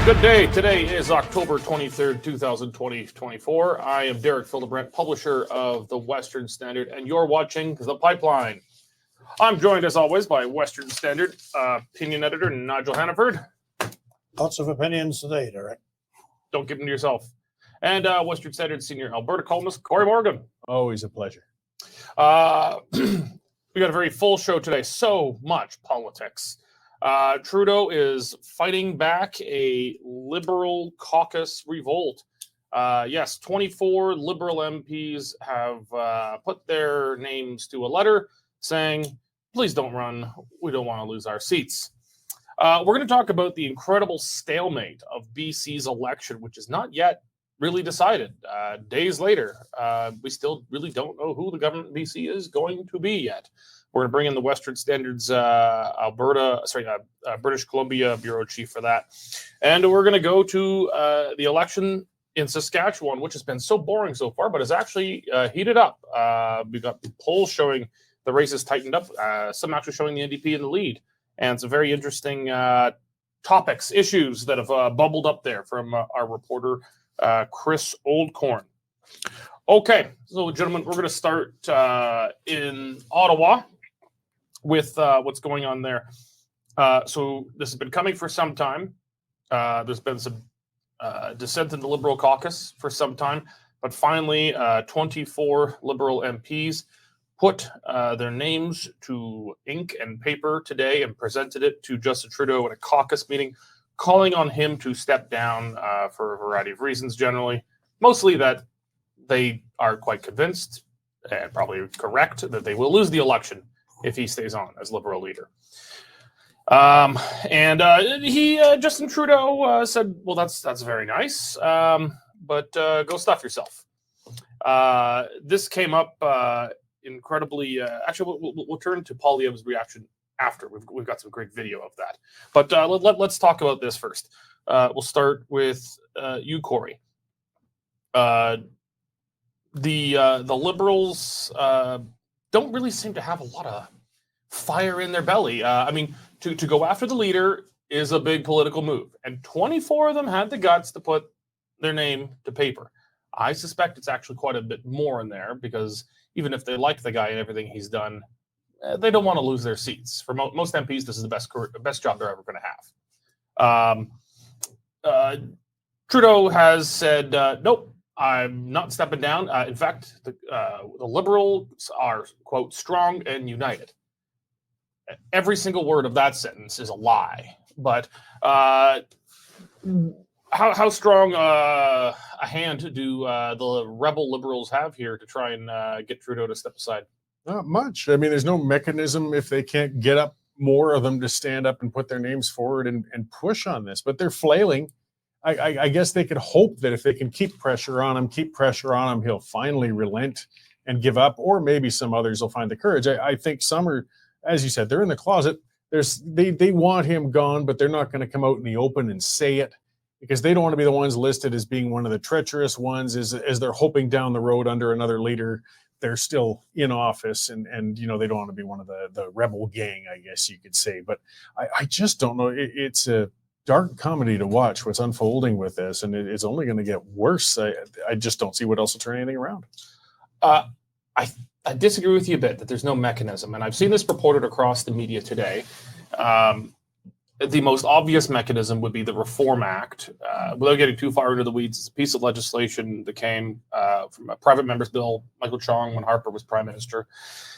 Good day. Today is October 23rd, 2024. I am Derek Fildebrandt, publisher of the Western Standard, and you're watching The Pipeline. I'm joined, as always, by Western Standard opinion editor Nigel Hannaford. Lots of opinions today, Derek. Don't give them to yourself. And Western Standard senior Alberta columnist Cory Morgan. Always a pleasure. We got a very full show today. So much politics. Trudeau is fighting back a Liberal caucus revolt. Yes, 24 Liberal MPs have put their names to a letter saying, please don't run. We don't want to lose our seats. We're going to talk about the incredible stalemate of BC's election, which is not yet really decided. Days later, we still really don't know who the government in BC is going to be yet. We're going to bring in the Western Standard's British Columbia bureau chief for that. And we're going to go to the election in Saskatchewan, which has been so boring so far, but has actually heated up. We've got polls showing the race has tightened up, some actually showing the NDP in the lead. And some very interesting topics, issues that have bubbled up there from our reporter, Chris Oldcorn. Okay, so gentlemen, we're going to start in Ottawa with what's going on there. So this has been coming for some time. There's been some dissent in the Liberal caucus for some time, but finally 24 Liberal MPs put their names to ink and paper today and presented it to Justin Trudeau in a caucus meeting, calling on him to step down for a variety of reasons, generally. Mostly that they are quite convinced, and probably correct, that they will lose the election if he stays on as Liberal leader. Justin Trudeau said, well, that's very nice, but go stuff yourself. This came up incredibly. Actually, we'll turn to Paul Lieb's reaction after. We've got some great video of that. But let's talk about this first. We'll start with you, Cory. The Liberals don't really seem to have a lot of fire in their belly. I mean, to go after the leader is a big political move, and 24 of them had the guts to put their name to paper. I suspect it's actually quite a bit more in there, because even if they like the guy and everything he's done, they don't want to lose their seats. For most MPs, this is the best job they're ever going to have. Trudeau has said, nope, I'm not stepping down. In fact, the Liberals are, quote, strong and united. Every single word of that sentence is a lie. But how strong a hand do the rebel Liberals have here to try and get Trudeau to step aside? Not much. I mean, there's no mechanism if they can't get up more of them to stand up and put their names forward and push on this. But they're flailing. I guess they could hope that if they can keep pressure on him, he'll finally relent and give up, or maybe some others will find the courage. I think some are, as you said, they're in the closet. They want him gone, but they're not going to come out in the open and say it, because they don't want to be the ones listed as being one of the treacherous ones as they're hoping down the road under another leader they're still in office, and they don't want to be one of the rebel gang, I guess you could say. But I just don't know. It's a dark comedy to watch what's unfolding with this, and it's only going to get worse. I just don't see what else will turn anything around. I disagree with you a bit that there's no mechanism, and I've seen this reported across the media today. The most obvious mechanism would be the Reform Act. Without getting too far into the weeds, it's a piece of legislation that came from a private member's bill, Michael Chong, when Harper was prime minister.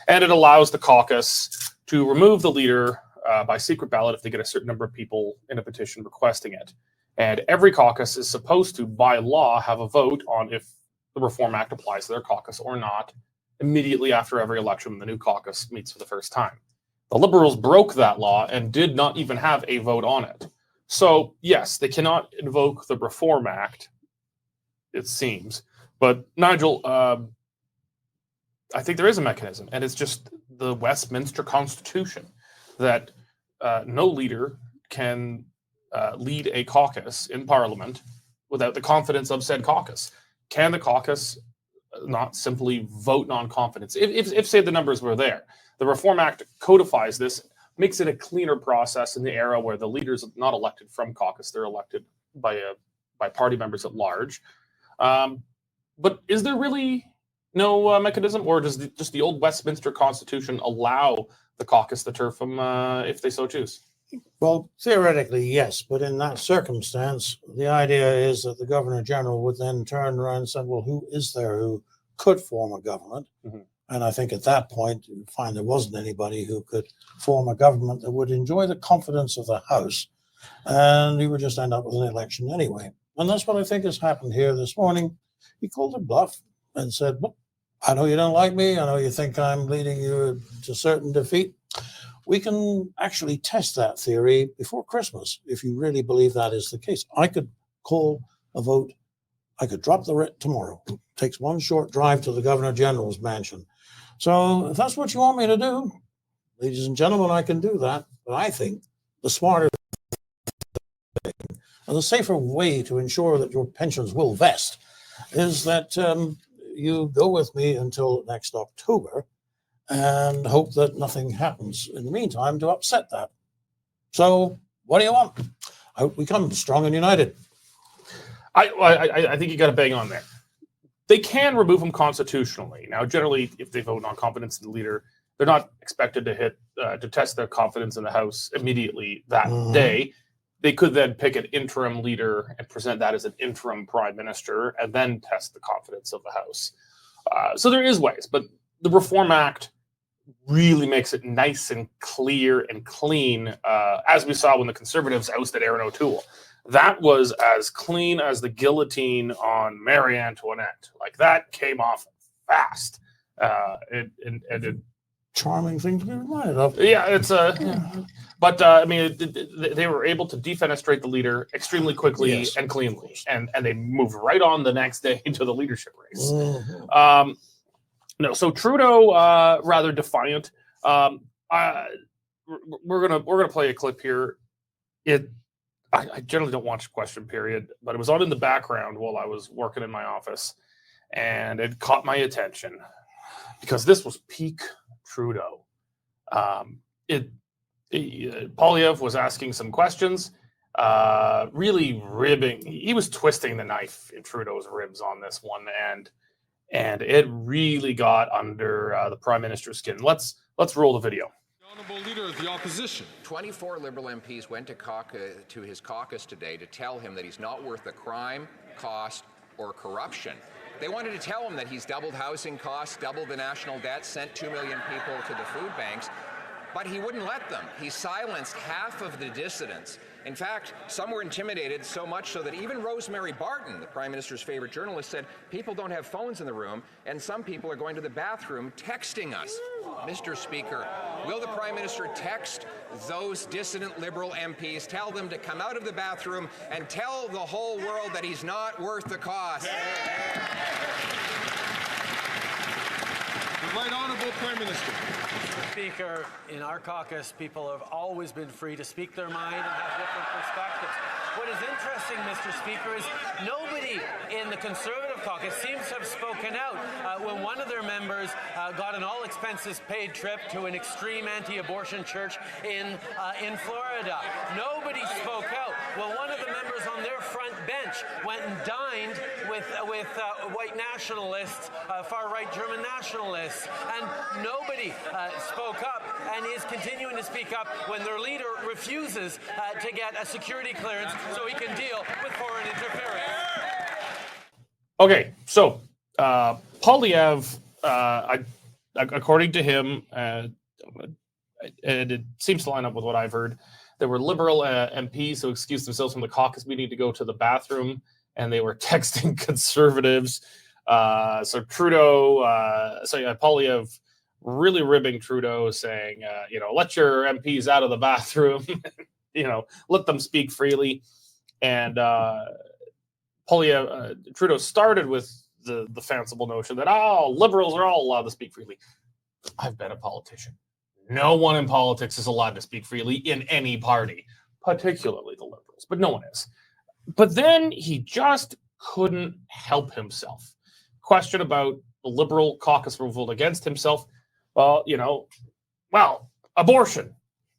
And it allows the caucus to remove the leader by secret ballot if they get a certain number of people in a petition requesting it. And every caucus is supposed to, by law, have a vote on if the Reform Act applies to their caucus or not immediately after every election when the new caucus meets for the first time. The Liberals broke that law and did not even have a vote on it. So, yes, they cannot invoke the Reform Act, it seems. But, Nigel, I think there is a mechanism, and it's just the Westminster Constitution, that no leader can lead a caucus in Parliament without the confidence of said caucus. Can the caucus not simply vote non-confidence? If say, the numbers were there. The Reform Act codifies this, makes it a cleaner process in the era where the leaders are not elected from caucus, they're elected by party members at large. But is there really no mechanism, or does just the old Westminster Constitution allow the caucus to turf them if they so choose? Well, theoretically, yes, but in that circumstance, the idea is that the Governor General would then turn around and say, well, who is there who could form a government? Mm-hmm. And I think at that point, you'd find there wasn't anybody who could form a government that would enjoy the confidence of the House, and you would just end up with an election anyway. And that's what I think has happened here this morning. He called a bluff and said, well, I know you don't like me. I know you think I'm leading you to certain defeat. We can actually test that theory before Christmas, if you really believe that is the case. I could call a vote. I could drop the writ tomorrow. It takes one short drive to the Governor General's mansion. So if that's what you want me to do, ladies and gentlemen, I can do that. But I think the smarter thing and the safer way to ensure that your pensions will vest is that you go with me until next October and hope that nothing happens in the meantime to upset that. So what do you want? I hope we come strong and united. I think you got to bang on there. They can remove them constitutionally. Now, generally, if they vote on confidence in the leader, they're not expected to test their confidence in the House immediately that day. They could then pick an interim leader and present that as an interim prime minister and then test the confidence of the House. So there is ways, but the Reform Act really makes it nice and clear and clean, as we saw when the Conservatives ousted Aaron O'Toole. That was as clean as the guillotine on Marie Antoinette. Like, that came off fast. Charming thing to be reminded of. Yeah, it's but I mean, they were able to defenestrate the leader extremely quickly and cleanly, and they moved right on the next day into the leadership race. Mm-hmm. No, so Trudeau, rather defiant. We're gonna play a clip here. I generally don't watch Question Period, but it was on in the background while I was working in my office, and it caught my attention because this was peak Trudeau. Polyev was asking some questions, really ribbing. He was twisting the knife in Trudeau's ribs on this one, and it really got under the Prime Minister's skin. Let's roll the video. Honourable Leader of the Opposition. 24 Liberal MPs went to his caucus today to tell him that he's not worth the crime, cost, or corruption. They wanted to tell him that he's doubled housing costs, doubled the national debt, sent 2 million people to the food banks, but he wouldn't let them. He silenced half of the dissidents. In fact, some were intimidated so much so that even Rosemary Barton, the Prime Minister's favorite journalist, said people don't have phones in the room and some people are going to the bathroom texting us. Mr. Speaker, will the Prime Minister text those dissident Liberal MPs, tell them to come out of the bathroom and tell the whole world that he's not worth the cost? The Right Honourable Prime Minister. Speaker, in our caucus, people have always been free to speak their mind and have different perspectives. What is interesting, Mr. Speaker, is nobody in the Conservative caucus seems to have spoken out when one of their members got an all-expenses-paid trip to an extreme anti-abortion church in Florida. Nobody spoke out. Well, one of the members on their front bench went and dined with white nationalists, far-right German nationalists, and nobody spoke up and is continuing to speak up when their leader refuses to get a security clearance so he can deal with foreign interference. Okay, so Polyev, according to him, and it seems to line up with what I've heard, there were Liberal MPs who excused themselves from the caucus meeting to go to the bathroom, and they were texting Conservatives. So Trudeau, Polyev really ribbing Trudeau, saying, let your MPs out of the bathroom, let them speak freely. And Trudeau started with the fanciful notion that, Liberals are all allowed to speak freely. I've been a politician. No one in politics is allowed to speak freely in any party, particularly the Liberals, but no one is. But then he just couldn't help himself. Question about the Liberal caucus revolt against himself. Well, abortion.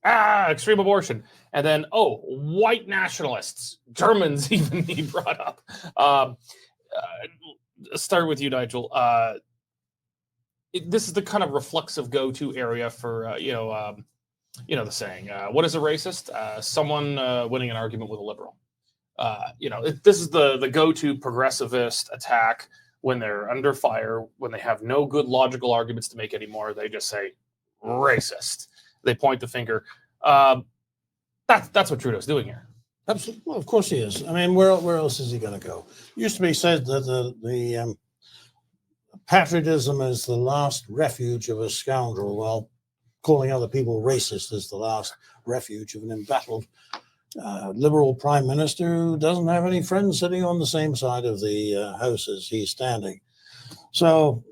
extreme abortion. And then, white nationalists, Germans even he brought up. Start with you, Nigel. This is the kind of reflexive go-to area for, the saying, what is a racist? Someone winning an argument with a liberal. This is the go-to progressivist attack when they're under fire, when they have no good logical arguments to make anymore. They just say, racist. They point the finger. That's what Trudeau's doing here. Absolutely. Well, of course he is. I mean, where else is he going to go? It used to be said that the patriotism is the last refuge of a scoundrel, while calling other people racist is the last refuge of an embattled liberal prime minister who doesn't have any friends sitting on the same side of the house as he's standing. So,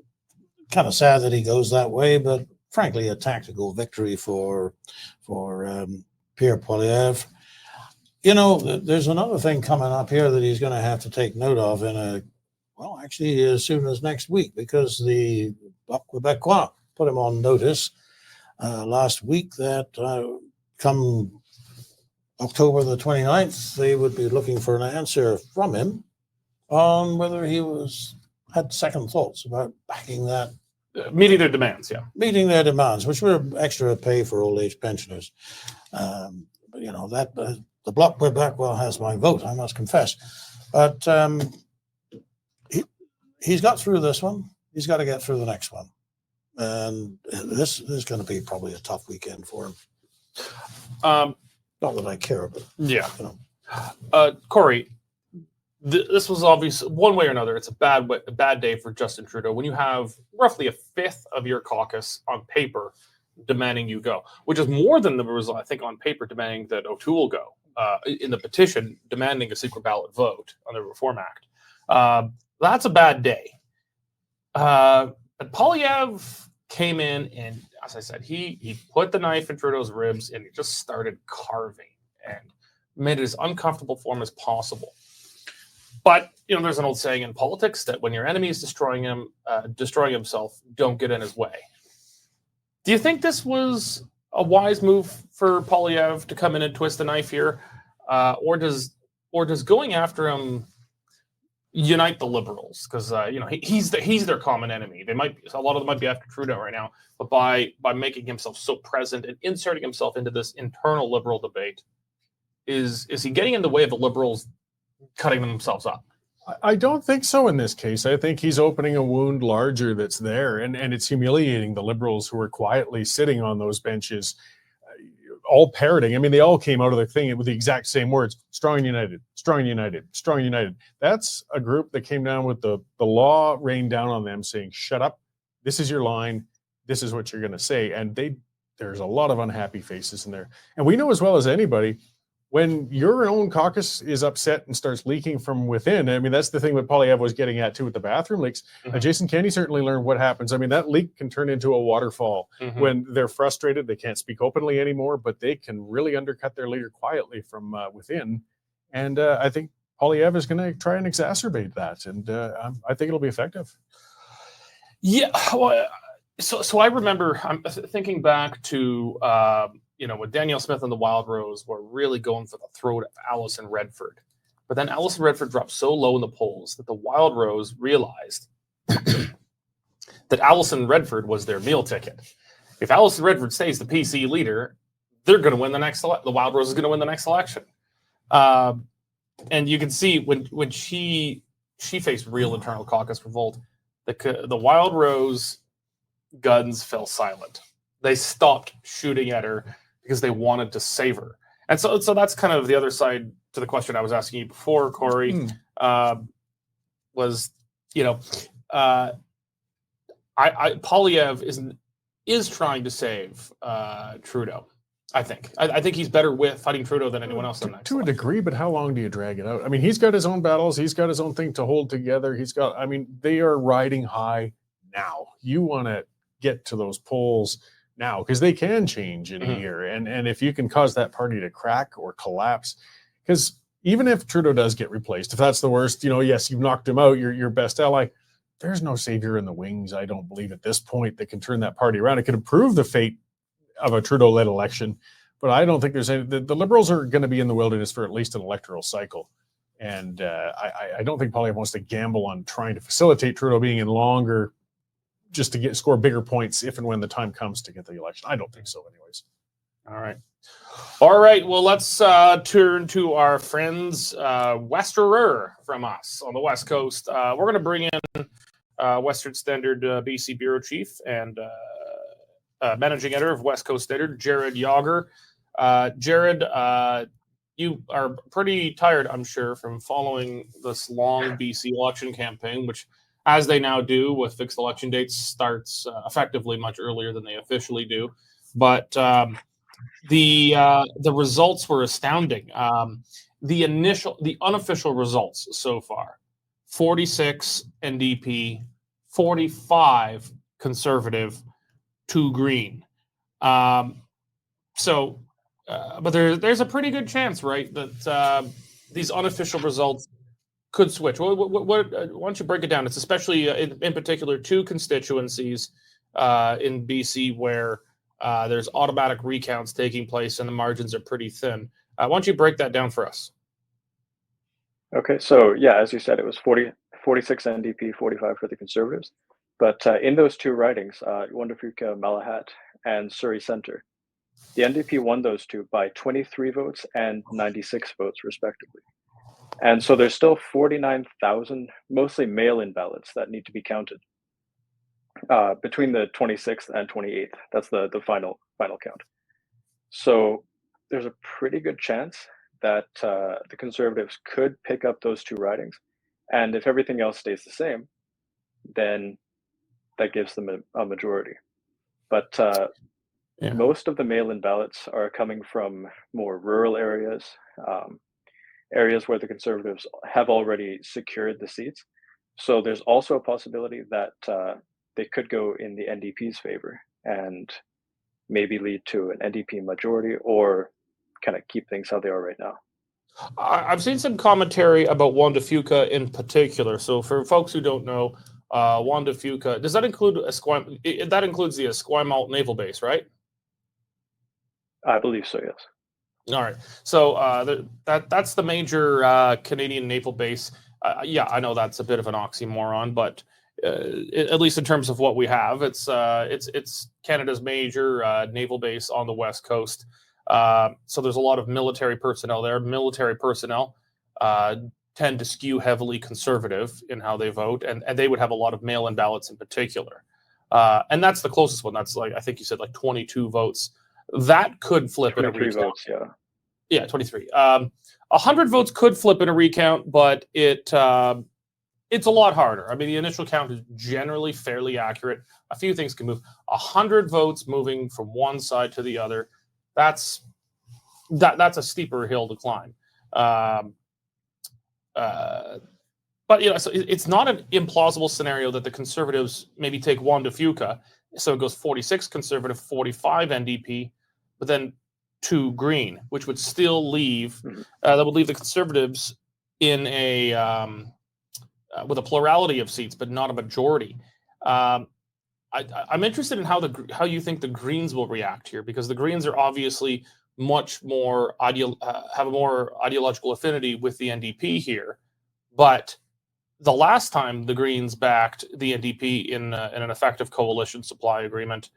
kind of sad that he goes that way, but frankly, a tactical victory for Pierre Poilievre. There's another thing coming up here that he's going to have to take note of actually as soon as next week, because the Bloc Québécois put him on notice last week that come October the 29th, they would be looking for an answer from him on whether he had second thoughts about backing that. Meeting their demands, yeah. Meeting their demands, which were extra pay for old age pensioners. The Bloc Québécois has my vote, I must confess. But he's got through this one. He's got to get through the next one. And this is going to be probably a tough weekend for him. Not that I care about. Yeah. Cory, this was obvious one way or another. It's a bad day for Justin Trudeau when you have roughly a fifth of your caucus on paper demanding you go, which is more than there was, I think, on paper demanding that O'Toole go in the petition demanding a secret ballot vote on the Reform Act. That's a bad day. But Poilievre came in and, as I said, he put the knife in Trudeau's ribs and he just started carving and made it as uncomfortable for him as possible. But, there's an old saying in politics that when your enemy is destroying himself, don't get in his way. Do you think this was a wise move for Poilievre to come in and twist the knife here? Or does going after him unite the Liberals? Because he's their common enemy. A lot of them might be after Trudeau right now, but by making himself so present and inserting himself into this internal Liberal debate, is he getting in the way of the Liberals cutting themselves up? I don't think so in this case. I think he's opening a wound larger that's there, and it's humiliating the Liberals who are quietly sitting on those benches, all parroting. I mean, they all came out of the thing with the exact same words: strong and united, strong and united, strong and united. That's a group that came down with the law rained down on them, saying, shut up, this is your line, this is what you're going to say. And there's a lot of unhappy faces in there. And we know as well as anybody, when your own caucus is upset and starts leaking from within, I mean, that's the thing that Poilievre was getting at too with the bathroom leaks. Mm-hmm. Jason Kenney certainly learned what happens. I mean, that leak can turn into a waterfall. Mm-hmm. When they're frustrated. They can't speak openly anymore, but they can really undercut their leader quietly from within. And I think Poilievre is going to try and exacerbate that. And I think it'll be effective. Yeah. Well, so I remember, I'm thinking back to, when Danielle Smith and the Wild Rose were really going for the throat of Alison Redford. But then Alison Redford dropped so low in the polls that the Wild Rose realized that Alison Redford was their meal ticket. If Alison Redford stays the PC leader, they're going to win the next. The Wild Rose is going to win the next election. And you can see when she faced real internal caucus revolt, the Wild Rose guns fell silent. They stopped shooting at her because they wanted to save her. And so that's kind of the other side to the question I was asking you before, Cory, was, Poilievre is trying to save Trudeau. I think he's better with fighting Trudeau than anyone else. To a degree, but how long do you drag it out? I mean, he's got his own battles. He's got his own thing to hold together. They are riding high now. You want to get to those polls now because they can change in a year. And if you can cause that party to crack or collapse, because even if Trudeau does get replaced, if that's the worst, yes, you've knocked him out, your best ally, there's no savior in the wings, I don't believe at this point, that can turn that party around. It could improve the fate of a Trudeau-led election, But I don't think there's any. The Liberals are going to be in the wilderness for at least an electoral cycle, and I don't think Poilievre wants to gamble on trying to facilitate Trudeau being in longer, just to score bigger points if and when the time comes to get the election. I don't think so, anyways. All right. Well, let's turn to our friends Westerer from us on the West Coast. We're going to bring in Western Standard BC Bureau Chief and Managing Editor of West Coast Standard, Jared Yager. Jared, you are pretty tired, I'm sure, from following this long BC election campaign, which, as they now do with fixed election dates, starts effectively much earlier than they officially do. But the results were astounding. The unofficial results so far: 46 NDP, 45 Conservative, 2 Green. But there's a pretty good chance, right, that these unofficial results could switch. Why don't you break it down? It's especially in particular 2 constituencies in BC where there's automatic recounts taking place and the margins are pretty thin. Why don't you break that down for us? Okay, so yeah, as you said, it was 46 NDP, 45 for the Conservatives. But in those 2 ridings, Wondafuka, Malahat, and Surrey Centre, the NDP won those 2 by 23 votes and 96 votes, respectively. And so there's still 49,000, mostly mail-in ballots that need to be counted between the 26th and 28th. That's the final count. So there's a pretty good chance that the Conservatives could pick up those 2 ridings. And if everything else stays the same, then that gives them a majority. But most of the mail-in ballots are coming from more rural areas, areas where the Conservatives have already secured the seats. So there's also a possibility that they could go in the NDP's favor and maybe lead to an NDP majority or kind of keep things how they are right now. I've seen some commentary about Wondafuka in particular. So for folks who don't know, Wondafuka, does that include that includes the Esquimalt Naval Base, right? I believe so, yes. All right. So that's the major Canadian naval base. Yeah, I know that's a bit of an oxymoron, but at least in terms of what we have, it's Canada's major naval base on the West Coast. So there's a lot of military personnel there. Military personnel tend to skew heavily Conservative in how they vote, and they would have a lot of mail-in ballots in particular. And that's the closest one. That's I think you said 22 votes. That could flip in a recount. Votes, yeah. Yeah, 23. 100 votes could flip in a recount, but it's a lot harder. I mean, the initial count is generally fairly accurate. A few things can move. 100 votes moving from one side to the other, that's a steeper hill to climb. But so it's not an implausible scenario that the Conservatives maybe take Wondafuka, so it goes 46 Conservative, 45 NDP, but then 2 Green, which would still leave that would leave the Conservatives in a with a plurality of seats, but not a majority. I'm interested in how you think the Greens will react here, because the Greens are obviously much more have a more ideological affinity with the NDP here, but the last time the Greens backed the NDP in an effective coalition supply agreement,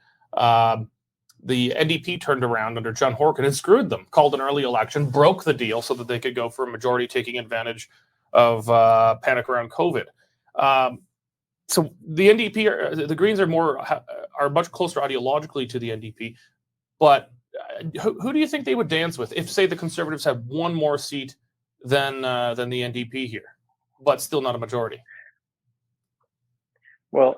the NDP turned around under John Horkin and screwed them, called an early election, broke the deal so that they could go for a majority, taking advantage of panic around COVID. So the NDP, the Greens are much closer ideologically to the NDP, but who do you think they would dance with if, say, the Conservatives had one more seat than the NDP here, but still not a majority? Well,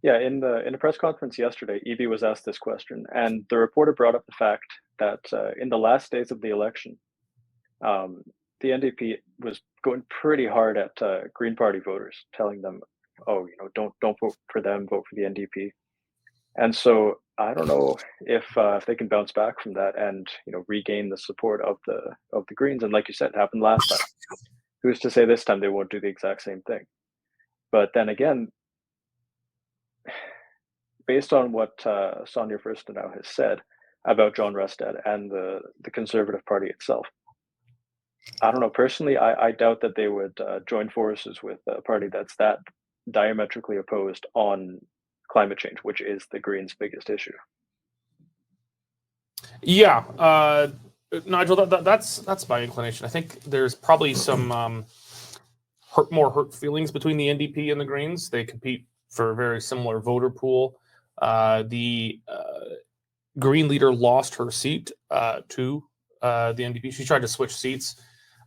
yeah, in the press conference yesterday, Evie was asked this question, and the reporter brought up the fact that in the last days of the election, the NDP was going pretty hard at Green Party voters, telling them, "Oh, don't vote for them, vote for the NDP." And so I don't know if they can bounce back from that and regain the support of the Greens. And like you said, it happened last time. Who's to say this time they won't do the exact same thing? But then again, based on what Sonia Furstenau has said, about John Rustad and the Conservative Party itself. I don't know. Personally, I doubt that they would join forces with a party that's that diametrically opposed on climate change, which is the Greens' biggest issue. Yeah, Nigel, that's my inclination. I think there's probably some more hurt feelings between the NDP and the Greens. They compete for a very similar voter pool. The Green leader lost her seat to the NDP. She tried to switch seats,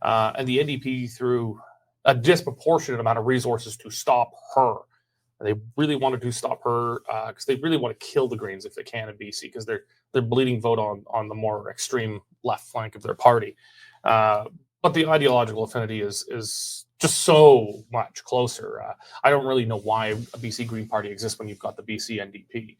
and the NDP threw a disproportionate amount of resources to stop her. They really wanted to stop her because they really want to kill the Greens if they can in BC, because they're bleeding vote on the more extreme left flank of their party. But the ideological affinity is just so much closer. I don't really know why a BC Green Party exists when you've got the BC NDP.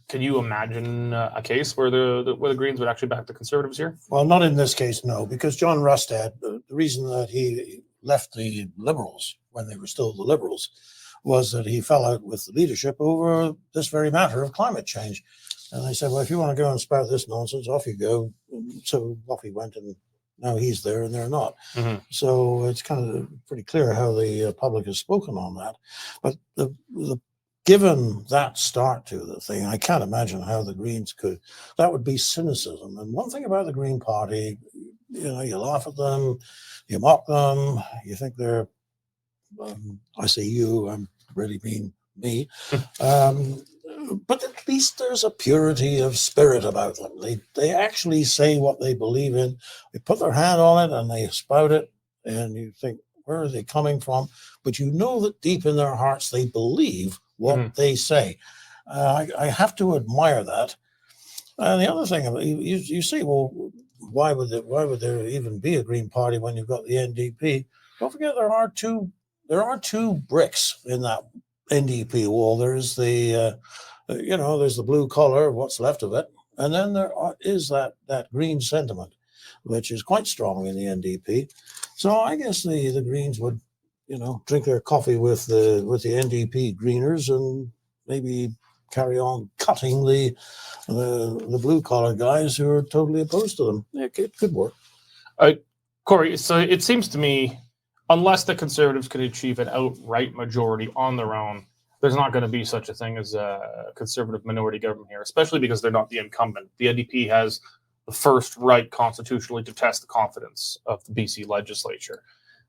Can you imagine a case where the Greens would actually back the Conservatives here? Well, not in this case, no, because John Rustad, the reason that he left the Liberals when they were still the Liberals was that he fell out with the leadership over this very matter of climate change. And they said, well, if you want to go and spout this nonsense, off you go. So off he went, and now he's there and they're not. Mm-hmm. So it's kind of pretty clear how the public has spoken on that. But given that start to the thing, I can't imagine how the Greens could. That would be cynicism. And one thing about the Green Party, you laugh at them, you mock them, you think they're, I say you, I really mean me. But at least there's a purity of spirit about them. They actually say what they believe in. They put their hand on it and they spout it, and you think, where are they coming from? But you know that deep in their hearts they believe what they say. I have to admire that. And the other thing, you say, well, why would there even be a Green Party when you've got the NDP? Don't forget there are two bricks in that NDP wall. There's the there's the blue collar, what's left of it, and then there is that green sentiment, which is quite strong in the NDP. So I guess the Greens would, drink their coffee with the NDP Greeners and maybe carry on cutting the blue collar guys who are totally opposed to them. It could work. Cory, so it seems to me, unless the Conservatives can achieve an outright majority on their own, there's not going to be such a thing as a Conservative minority government here, especially because they're not the incumbent. The NDP has the first right constitutionally to test the confidence of the BC legislature.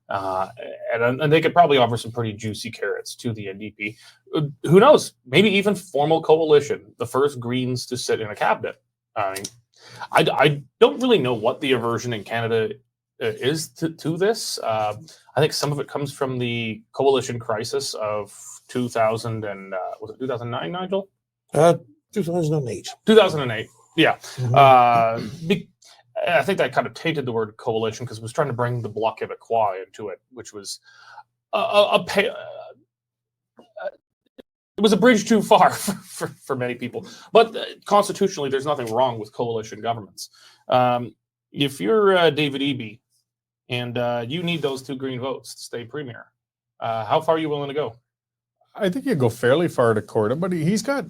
And they could probably offer some pretty juicy carrots to the NDP. Who knows? Maybe even formal coalition, the first Greens to sit in a cabinet. I don't really know what the aversion in Canada is to this. I think some of it comes from the coalition crisis of 2000 and was it 2009, Nigel? 2008. 2008. Yeah. Mm-hmm. I think that kind of tainted the word coalition because it was trying to bring the Bloc Québécois into it, which was it was a bridge too far for many people. But constitutionally, there's nothing wrong with coalition governments. If you're David Eby and you need those 2 Green votes to stay premier, how far are you willing to go? I think you go fairly far to court him, but he's got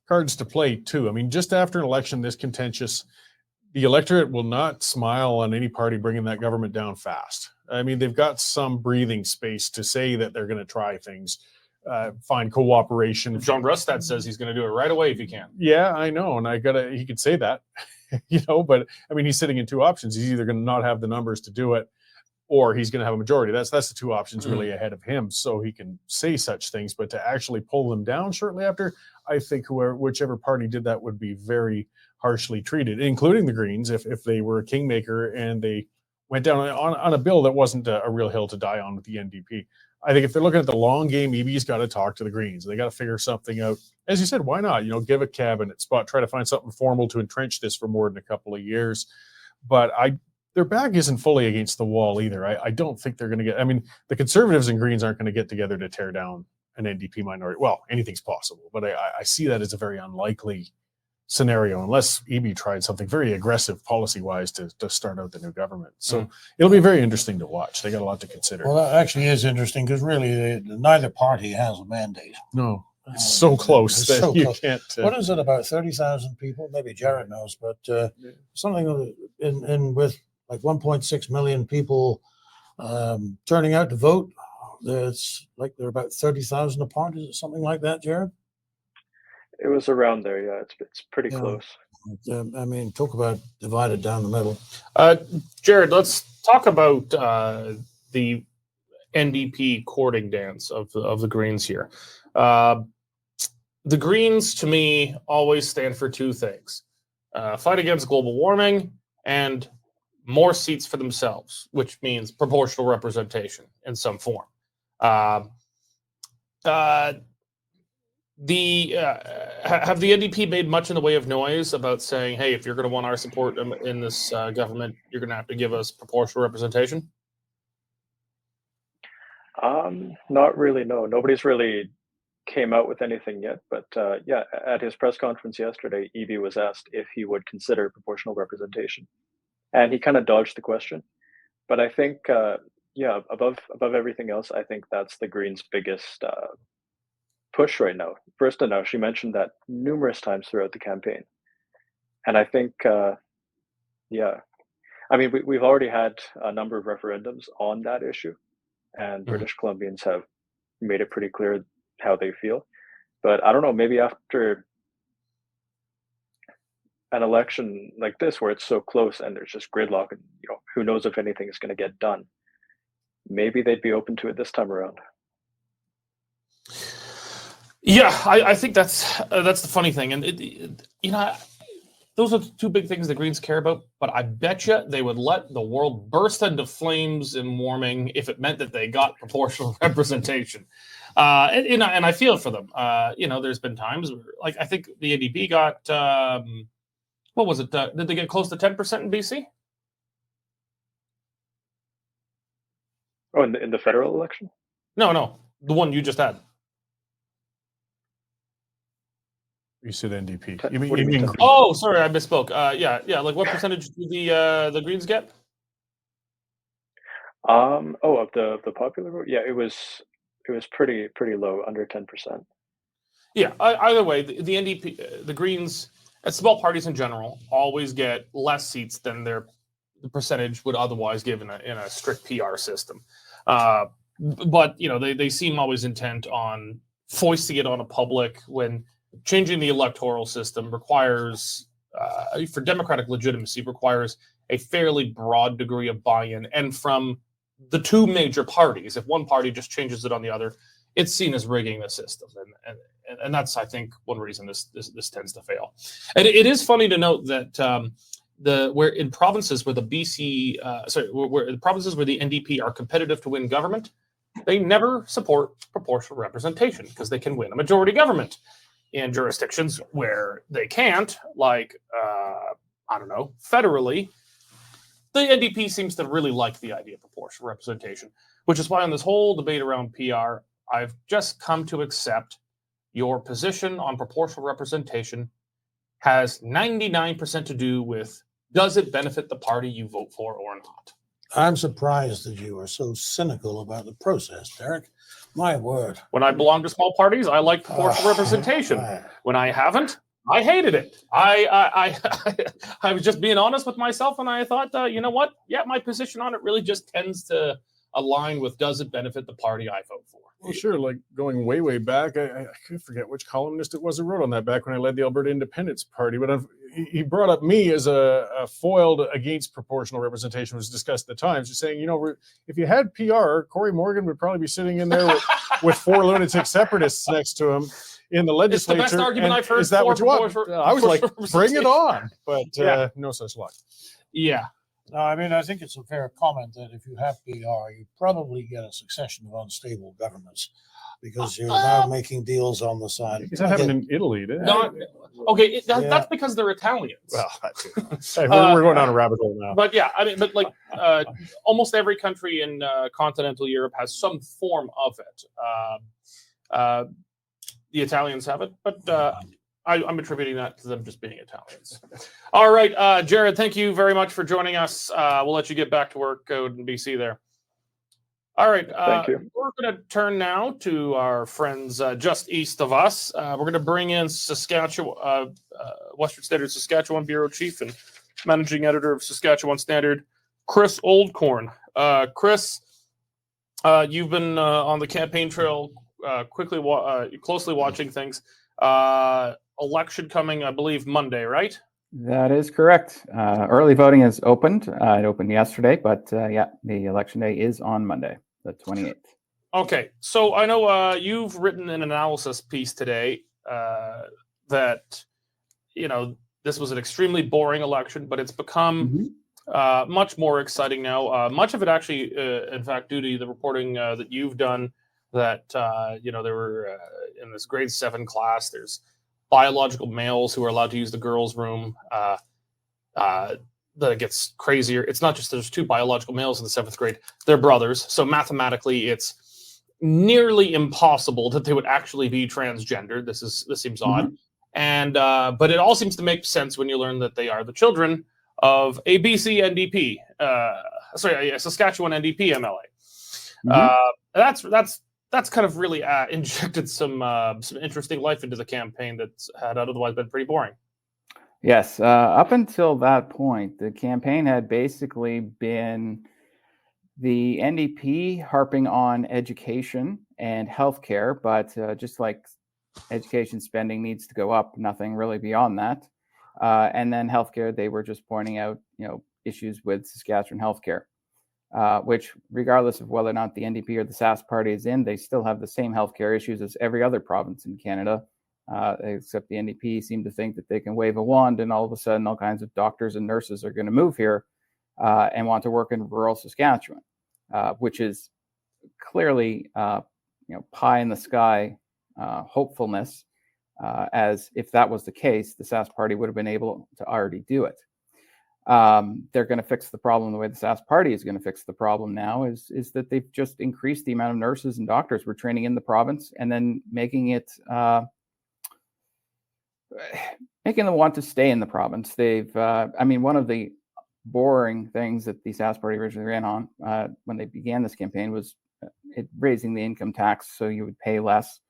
cards to play too. I mean, just after an election this contentious, the electorate will not smile on any party bringing that government down fast. I mean, they've got some breathing space to say that they're going to try things, find cooperation. John Rustad says he's going to do it right away if he can. Yeah, I know. And he could say that, but I mean, he's sitting in 2 options. He's either going to not have the numbers to do it, or he's going to have a majority. That's the 2 options really ahead of him. So he can say such things, but to actually pull them down shortly after, I think whichever party did that would be very harshly treated, including the Greens, if they were a kingmaker and they went down on a bill that wasn't a real hill to die on with the NDP. I think if they're looking at the long game, Eby's got to talk to the Greens. They got to figure something out. As you said, why not? Give a cabinet spot, try to find something formal to entrench this for more than a couple of years. But their back isn't fully against the wall either. I don't think they're going to get. I mean, the Conservatives and Greens aren't going to get together to tear down an NDP minority. Well, anything's possible, but I see that as a very unlikely scenario unless Eby tried something very aggressive policy-wise to start out the new government. So it'll be very interesting to watch. They got a lot to consider. Well, that actually is interesting because really neither party has a mandate. No. so close It's that so you close. can't. What is it, about 30,000 people? Maybe Jared knows, but something in with like 1.6 million people turning out to vote. It's like they're about 30,000 apart. Is it something like that, Jared? It was around there. Yeah, it's pretty Yeah. close. I mean, talk about divided down the middle. Jared, let's talk about the NDP courting dance of the Greens here. The Greens, to me, always stand for two things: fight against global warming and more seats for themselves, which means proportional representation in some form. Have the NDP made much in the way of noise about saying, hey, if you're going to want our support in this government, you're going to have to give us proportional representation? Not really. No, nobody's really came out with anything yet. But yeah, at his press conference yesterday, Evie was asked if he would consider proportional representation, and he kind of dodged the question. But I think, yeah, above everything else, I think that's the Greens' biggest push right now. First enough, she mentioned that numerous times throughout the campaign, and I think, yeah, I mean, we've already had a number of referendums on that issue, and British Columbians have made it pretty clear how they feel. But I don't know, maybe after an election like this where it's so close and there's just gridlock and who knows if anything is going to get done, maybe they'd be open to it this time around. Yeah, I think that's the funny thing, and those are the two big things the Greens care about. But I bet you they would let the world burst into flames and warming if it meant that they got proportional representation. And I feel for them. There's been times where, like, I think the NDP got what was it? Did they get close to 10% in BC? Oh, in the federal election? No, the one you just had. You said NDP. What You do you mean mean? Oh, sorry, I misspoke. Yeah. Like, what percentage do the Greens get? Of the popular vote, yeah, it was pretty low, under 10%. Yeah. Either way, the NDP, the Greens, and small parties in general, always get less seats than the percentage would otherwise give in a strict PR system. But they seem always intent on foisting it on a public when changing the electoral system requires, for democratic legitimacy, requires a fairly broad degree of buy-in, and from the two major parties. If one party just changes it on the other, it's seen as rigging the system, and that's, I think, one reason this tends to fail. And it is funny to note that where in provinces where the where the provinces where the NDP are competitive to win government, they never support proportional representation because they can win a majority government. In jurisdictions where they can't, like, I don't know, federally, the NDP seems to really like the idea of proportional representation, which is why on this whole debate around PR, I've just come to accept your position on proportional representation has 99% to do with, does it benefit the party you vote for or not? I'm surprised that you are so cynical about the process, Derek. My word. When I belong to small parties, I like proportional representation. When I haven't, I hated it. I was just being honest with myself, and I thought, you know what? Yeah, my position on it really just tends to align with, does it benefit the party I vote for? Well, sure. Like going way back, I forget which columnist it was who wrote on that back when I led the Alberta Independence Party. But he brought up me as a foiled against proportional representation, was discussed at the Times, just saying, if you had PR, Cory Morgan would probably be sitting in there with four lunatic separatists next to him in the legislature. It's the best argument I've heard. Is that what you want? I was like, bring it on. But no such luck. Yeah. No, I mean, I think it's a fair comment that if you have PR, you probably get a succession of unstable governments because you're now making deals on the side. Is that happened in Italy? Okay, that's because they're Italians. Well, that's it. We're going down a rabbit hole now. But yeah, I mean, almost every country in continental Europe has some form of it. The Italians have it, but I'm attributing that to them just being Italians. All right, Jared, thank you very much for joining us. We'll let you get back to work out in BC there. All right. Thank you. We're going to turn now to our friends just east of us. We're going to bring in Saskatchewan, Western Standard Saskatchewan Bureau Chief and Managing Editor of Saskatchewan Standard, Chris Oldcorn. Chris, you've been on the campaign trail, closely watching things. Election coming, I believe, Monday, right? That is correct. Early voting has opened. It opened yesterday, but yeah, the election day is on Monday, the 28th. Okay, so I know you've written an analysis piece today that, this was an extremely boring election, but it's become much more exciting now. Much of it actually, in fact, due to the reporting that you've done, that, there were in this grade 7 class, there's biological males who are allowed to use the girls' room. That it gets crazier. It's not just there's 2 biological males in the 7th grade, they're brothers. So mathematically, it's nearly impossible that they would actually be transgendered. This seems odd. And but it all seems to make sense when you learn that they are the children of a BC NDP, a Saskatchewan NDP MLA. That's kind of really injected some interesting life into the campaign that's had otherwise been pretty boring. Yes, up until that point, the campaign had basically been the NDP harping on education and healthcare, but just like education spending needs to go up, nothing really beyond that. And then healthcare, they were just pointing out, issues with Saskatchewan healthcare. Which, regardless of whether or not the NDP or the Sask party is in, they still have the same healthcare issues as every other province in Canada, except the NDP seem to think that they can wave a wand and all of a sudden all kinds of doctors and nurses are going to move here and want to work in rural Saskatchewan, which is clearly, pie in the sky hopefulness, as if that was the case, the Sask party would have been able to already do it. They're going to fix the problem the way the Sask party is going to fix the problem now is that they've just increased the amount of nurses and doctors we're training in the province and then making them want to stay in the province. They've, one of the boring things that the Sask party originally ran on when they began this campaign was raising the income tax so you would pay less.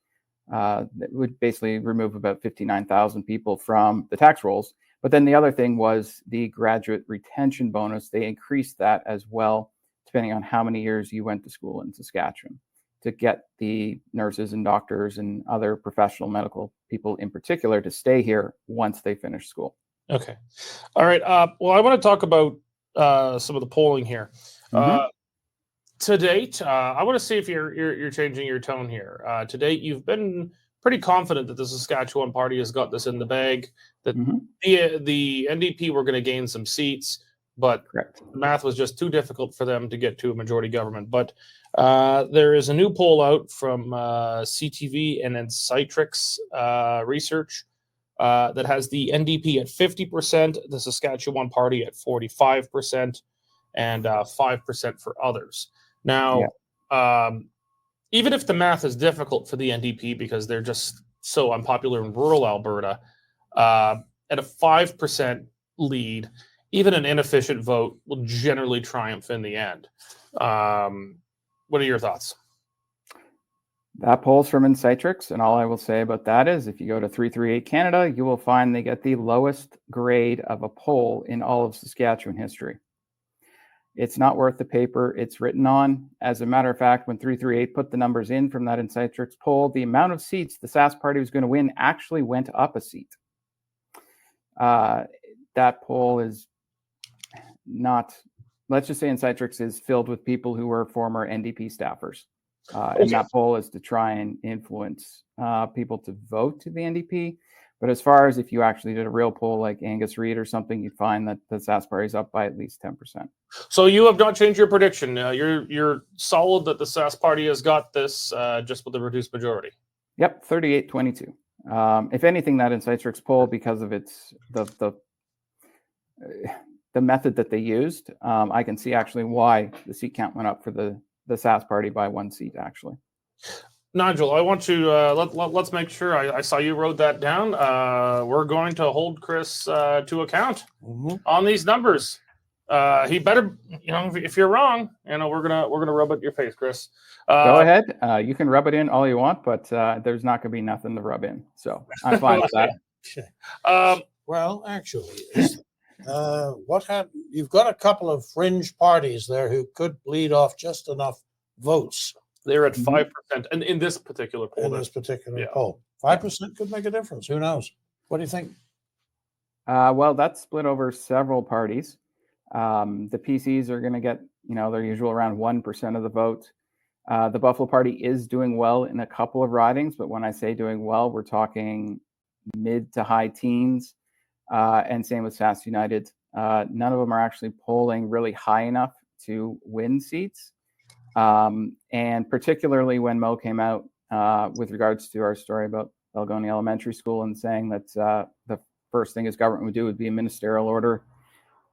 That would basically remove about 59,000 people from the tax rolls. But then the other thing was the graduate retention bonus. They increased that as well, depending on how many years you went to school in Saskatchewan, to get the nurses and doctors and other professional medical people in particular to stay here once they finish school. Okay. All right. Well, I want to talk about some of the polling here. To date, I want to see if you're changing your tone here. To date, you've been pretty confident that the Saskatchewan party has got this in the bag, that the NDP were going to gain some seats, but Correct. The math was just too difficult for them to get to a majority government. But there is a new poll out from CTV and Citrix research that has the NDP at 50%, the Saskatchewan party at 45%, and 5% for others. Now, even if the math is difficult for the NDP because they're just so unpopular in rural Alberta, at a 5% lead, even an inefficient vote will generally triumph in the end. What are your thoughts? That poll's from Citrix, and all I will say about that is if you go to 338 Canada, you will find they get the lowest grade of a poll in all of Saskatchewan history. It's not worth the paper it's written on. As a matter of fact, when 338 put the numbers in from that Citrix poll, the amount of seats the Sask party was going to win actually went up a seat. That poll is not, let's just say Citrix is filled with people who were former NDP staffers. And that poll is to try and influence people to vote to the NDP. But as far as if you actually did a real poll like Angus Reid or something, you'd find that the Sask party is up by at least 10%. So you have not changed your prediction. You're solid that the Sask party has got this just with a reduced majority. Yep, 38-22. If anything, that Citrix poll, because of its the method that they used, I can see actually why the seat count went up for the Sask party by 1 seat actually. Nigel, I want to let's make sure I saw you wrote that down. We're going to hold Chris to account on these numbers. He better, if you're wrong, we're gonna rub it in your face, Chris. Go ahead. You can rub it in all you want, but there's not going to be nothing to rub in. So I'm fine with that. Well, actually, what happened? You've got a couple of fringe parties there who could bleed off just enough votes. They're at 5%, and in this particular poll. In this particular poll, 5% could make a difference. Who knows? What do you think? Well, that's split over several parties. The PCs are going to get, their usual around 1% of the vote. The Buffalo Party is doing well in a couple of ridings, but when I say doing well, we're talking mid to high teens, and same with Sask United. None of them are actually polling really high enough to win seats. And particularly when Mo came out with regards to our story about Elgoni Elementary School and saying that the first thing his government would do would be a ministerial order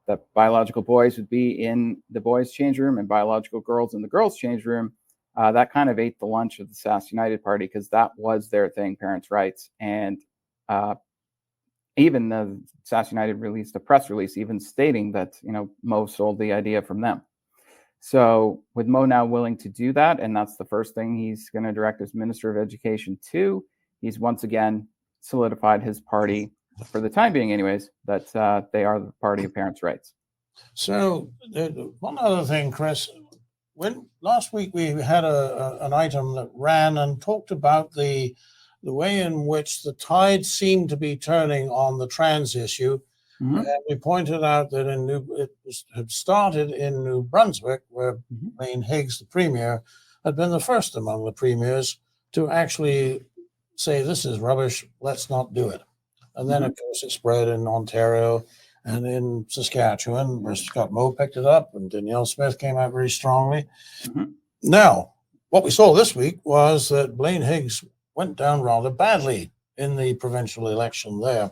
that biological boys would be in the boys' change room and biological girls in the girls' change room. That kind of ate the lunch of the Sask United Party because that was their thing, parents' rights. And even the Sask United released a press release even stating that, Mo stole the idea from them. So with Mo now willing to do that, and that's the first thing he's going to direct as Minister of Education to, he's once again solidified his party, for the time being anyways, that they are the party of parents' rights. So one other thing, Chris, when last week we had an item that ran and talked about the way in which the tide seemed to be turning on the trans issue. And we pointed out that it had started in New Brunswick, where Blaine Higgs, the premier, had been the first among the premiers to actually say, this is rubbish, let's not do it. And then, of course, it spread in Ontario and in Saskatchewan, where Scott Moe picked it up, and Danielle Smith came out very strongly. Now, what we saw this week was that Blaine Higgs went down rather badly in the provincial election there.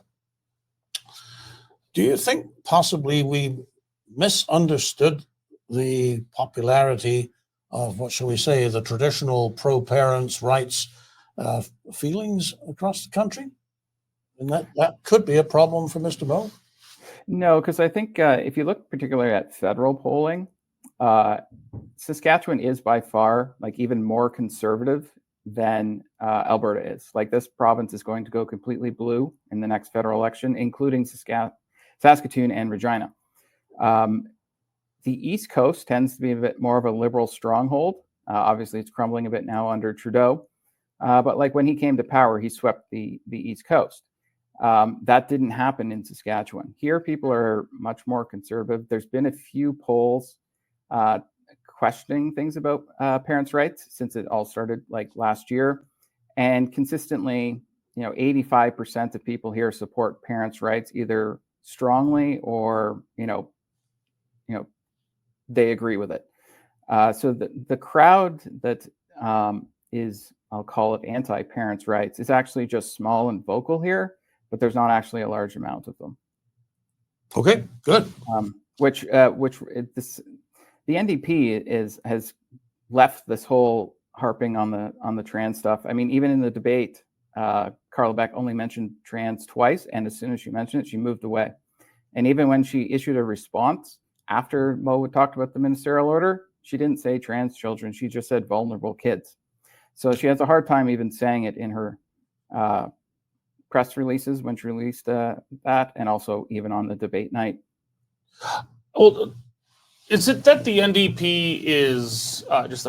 Do you think possibly we misunderstood the popularity of, what shall we say, the traditional pro-parents' rights feelings across the country? And that could be a problem for Mr. Moe? No, because I think if you look particularly at federal polling, Saskatchewan is by far even more conservative than Alberta is. This province is going to go completely blue in the next federal election, including Saskatoon and Regina. The East Coast tends to be a bit more of a liberal stronghold. Obviously, it's crumbling a bit now under Trudeau. But when he came to power, he swept the East Coast. That didn't happen in Saskatchewan. Here, people are much more conservative. There's been a few polls questioning things about parents' rights since it all started last year. And consistently, 85% of people here support parents' rights, either strongly or, they agree with it. So the crowd that is, I'll call it anti-parents' rights, is actually just small and vocal here, but there's not actually a large amount of them. Okay, good. The NDP has left this whole harping on the trans stuff. I mean, even in the debate, Carla Beck only mentioned trans twice, and as soon as she mentioned it, she moved away. And even when she issued a response after Mo talked about the ministerial order, she didn't say trans children. She just said vulnerable kids. So she has a hard time even saying it in her press releases when she released that, and also even on the debate night. Well, is it that the NDP is just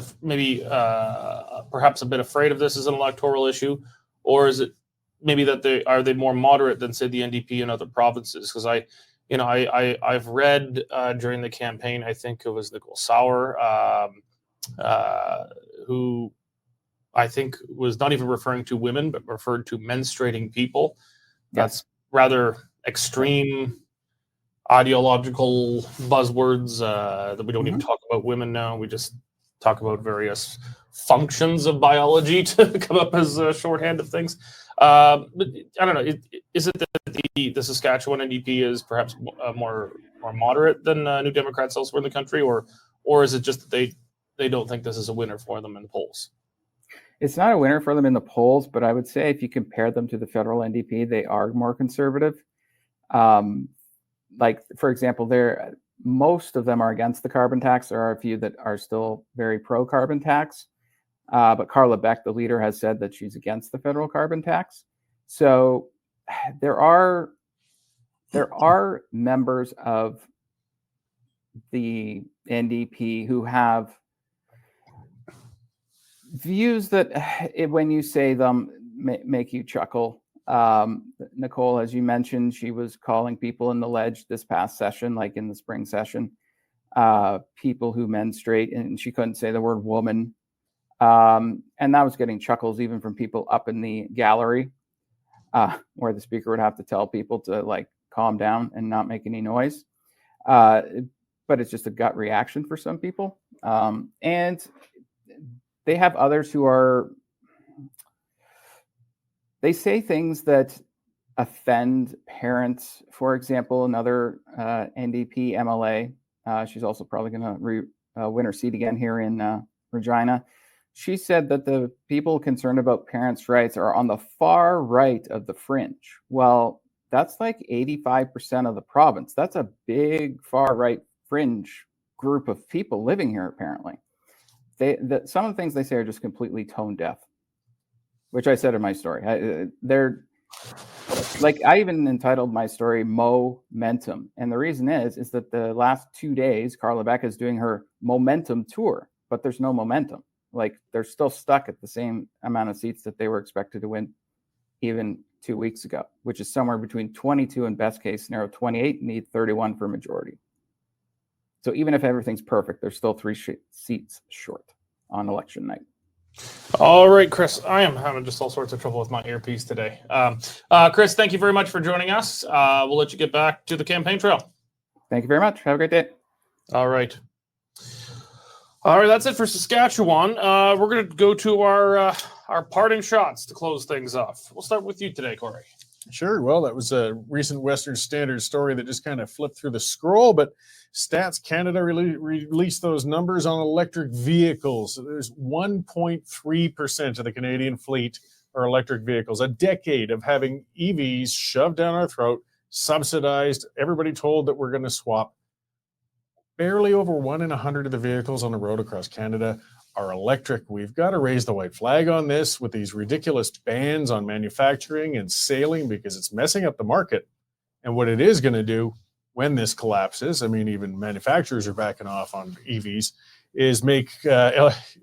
perhaps a bit afraid of this as an electoral issue, or is it maybe that they more moderate than, say, the NDP in other provinces? Because I've read during the campaign, I think it was Nicole Sauer, who I think was not even referring to women, but referred to menstruating people. That's rather extreme ideological buzzwords that we don't even talk about women now. We just talk about various functions of biology to come up as a shorthand of things. But I don't know. Is it that the Saskatchewan NDP is perhaps more moderate than New Democrats elsewhere in the country, or is it just that they don't think this is a winner for them in the polls? It's not a winner for them in the polls, but I would say if you compare them to the federal NDP, they are more conservative. For example, most of them are against the carbon tax. There are a few that are still very pro-carbon tax. But Carla Beck, the leader, has said that she's against the federal carbon tax. So there are members of the NDP who have views that, when you say them, make you chuckle. Nicole, as you mentioned, she was calling people in the ledge this past session, like in the spring session, people who menstruate, and she couldn't say the word woman. And that was getting chuckles even from people up in the gallery, where the speaker would have to tell people to like calm down and not make any noise. But it's just a gut reaction for some people. And they have others who they say things that offend parents. For example, another NDP MLA, she's also probably going to win her seat again here in Regina. She said that the people concerned about parents' rights are on the far right of the Fringe. Well, that's like 85% of the province. That's a big far right Fringe group of people living here, apparently. Some of the things they say are just completely tone deaf, which I said in my story. They're like, I even entitled my story Momentum. And the reason is that the last 2 days, Carla Beck is doing her Momentum tour, but there's no momentum. Like, they're still stuck at the same amount of seats that they were expected to win even 2 weeks ago, which is somewhere between 22 and best case scenario 28, need 31 for majority. So even if everything's perfect, there's still 3 seats short on election night. All right, Chris, I am having just all sorts of trouble with my earpiece today. Chris, thank you very much for joining us. We'll let you get back to the campaign trail. Thank you very much. Have a great day. All right. All right, that's it for Saskatchewan. We're going to go to our parting shots to close things off. We'll start with you today, Corey. Sure. Well, that was a recent Western Standard story that just kind of flipped through the scroll, but Stats Canada released those numbers on electric vehicles. So there's 1.3% of the Canadian fleet are electric vehicles. A decade of having EVs shoved down our throat, subsidized, everybody told that we're going to swap. Barely over 1 in 100 of the vehicles on the road across Canada are electric. We've got to raise the white flag on this with these ridiculous bans on manufacturing and sailing, because it's messing up the market. And what it is going to do when this collapses, I mean, even manufacturers are backing off on EVs, is make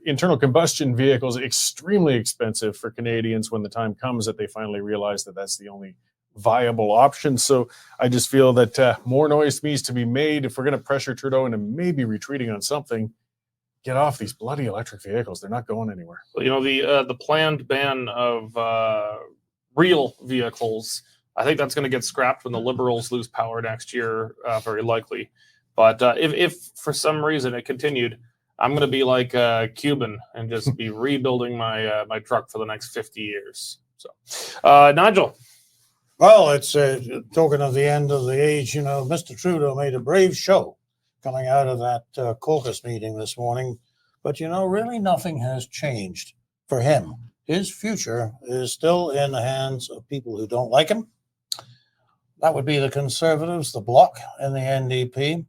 internal combustion vehicles extremely expensive for Canadians when the time comes that they finally realize that that's the only viable option. So I just feel that more noise needs to be made if we're going to pressure Trudeau into maybe retreating on something. Get off these bloody electric vehicles. They're not going anywhere. Well, you know, the planned ban of real vehicles, I think that's going to get scrapped when the Liberals lose power next year, very likely. But if for some reason it continued, I'm going to be like Cuban and just be rebuilding my truck for the next 50 years. So, Nigel. Well, it's talking of the end of the age. You know, Mr. Trudeau made a brave show coming out of that caucus meeting this morning. But, you know, really nothing has changed for him. His future is still in the hands of people who don't like him. That would be the Conservatives, the Bloc, and the NDP.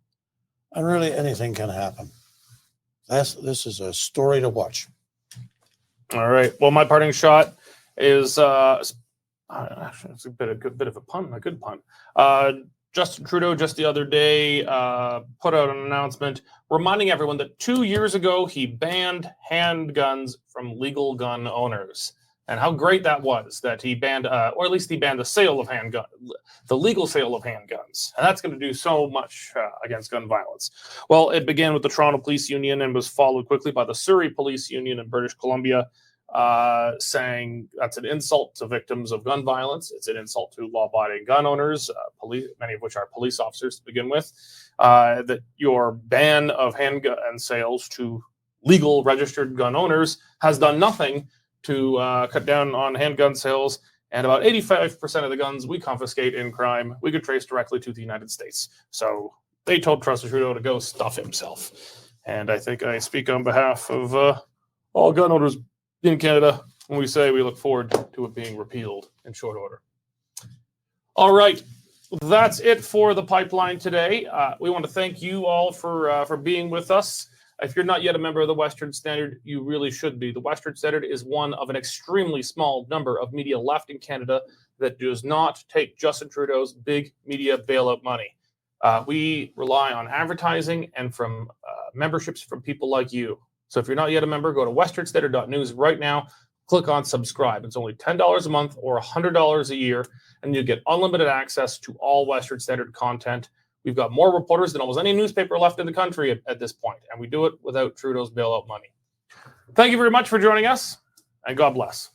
And really anything can happen. This is a story to watch. All right. Well, my parting shot is actually, it's a bit of a pun, a good pun. Justin Trudeau just the other day put out an announcement reminding everyone that 2 years ago he banned handguns from legal gun owners, and how great that was that he banned, or at least he banned the sale of handguns, the legal sale of handguns, and that's going to do so much against gun violence. Well, it began with the Toronto Police Union and was followed quickly by the Surrey Police Union in British Columbia, saying that's an insult to victims of gun violence. It's an insult to law-abiding gun owners, many of which are police officers to begin with, that your ban of handgun sales to legal registered gun owners has done nothing to cut down on handgun sales. And about 85% of the guns we confiscate in crime, we could trace directly to the United States. So they told Justin Trudeau to go stuff himself. And I think I speak on behalf of all gun owners in Canada when we say we look forward to it being repealed in short order. All right, That's it for the pipeline today. We want to thank you all for being with us. If you're not yet a member of the Western Standard, you really should be. The Western Standard is one of an extremely small number of media left in Canada that does not take Justin Trudeau's big media bailout money. We rely on advertising and from memberships from people like you. So if you're not yet a member, go to westernstandard.news right now. Click on subscribe. It's only $10 a month or $100 a year, and you get unlimited access to all Western Standard content. We've got more reporters than almost any newspaper left in the country at this point, and we do it without Trudeau's bailout money. Thank you very much for joining us, and God bless.